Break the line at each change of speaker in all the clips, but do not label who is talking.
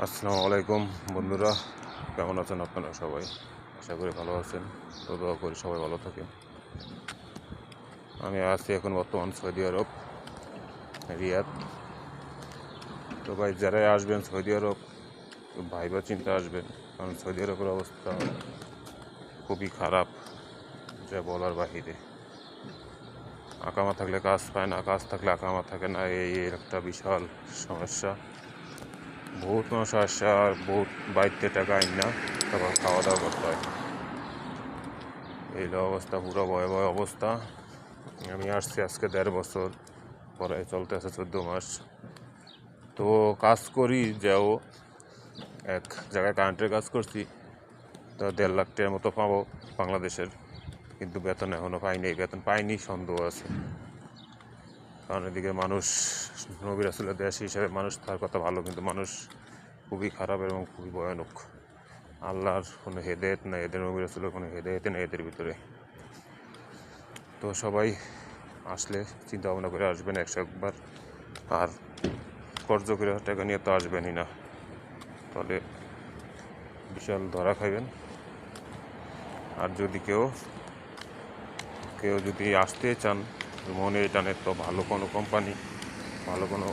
আসসালামু আলাইকুম বন্ধুরা, কেমন আছেন আপনারা সবাই? আশা করি ভালো আছেন। তো দোয়া করি সবাই ভালো থাকেন। আমি আছি এখন বর্তমান সৌদি আরব, রিয়াদ। তো ভাই, যারাই আসবেন সৌদি আরব ভাইবা চিন্তা আসবেন, কারণ সৌদি আরবের অবস্থা খুবই খারাপ, যা বলার বাহিরে। আকামা থাকলে কাজ পায় না, কাজ থাকলে আকামা থাকে না, এই একটা বিশাল সমস্যা। বহুত মানুষ আসে আর বহুত বাইরে টাকা আইন না, তারপর খাওয়া দাওয়া করতে হয়। এই অবস্থা, পুরো ভয়াবহ অবস্থা। আমি আসছি আজকে ১.৫ বছর, পরে চলতে আছে ১৪ মাস। তো কাজ করি যাও, এক জায়গায় কারেন্টের কাজ করছি, তো ১.৫ লাখ টাকার মতো পাবো বাংলাদেশের, কিন্তু বেতন এখনও পাইনি। বেতন পাইনি সন্দেহ আছে, কারণ এদিকে মানুষ, নবী রাসূলের দেশ হিসাবে মানুষ তার কথা ভালো, কিন্তু মানুষ খুবই খারাপ এবং খুবই ভয়ানক। আল্লাহর কোনো হেদায়েত নেই, এদের নবী রাসূলের কোনো হেদায়েত নেই এদের ভিতরে। তো সবাই আসলে চিন্তা ভাবনা করে আসবেন ১০০ বার, আর কর্জ করে টাকা নিয়ে তো আসবেনই না, তাহলে বিশাল ধরা খাইবেন। আর যদি কেউ যদি আসতে চান মনে টানে, তো ভালো কোনো কোম্পানি, ভালো কোনো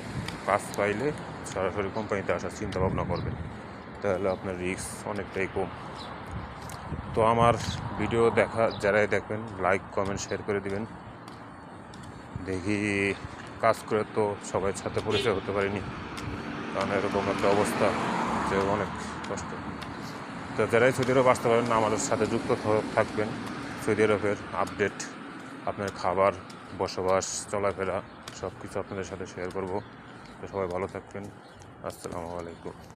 কাজ পাইলে সরাসরি কোম্পানিতে আসার চিন্তা ভাবনা করবেন, তাহলে আপনার রিস্ক অনেকটাই কম। তো আমার ভিডিও যারাই দেখবেন, লাইক কমেন্ট শেয়ার করে দিবেন। দেখি, কাজ করে তো সবাই সাথে পরিচয় হতে পারিনি, কারণ এরকম একটা অবস্থা যে অনেক কষ্ট। তো যারাই সৌদি আরব আসতে পারেন, আমাদের সাথে যুক্ত থাকবেন। সৌদি আরবের আপডেট, আপনার খাবার, বসবাস, চলাফেরা সব কিছু আপনাদের সাথে শেয়ার করব। তো সবাই ভালো থাকবেন। আসসালামু আলাইকুম।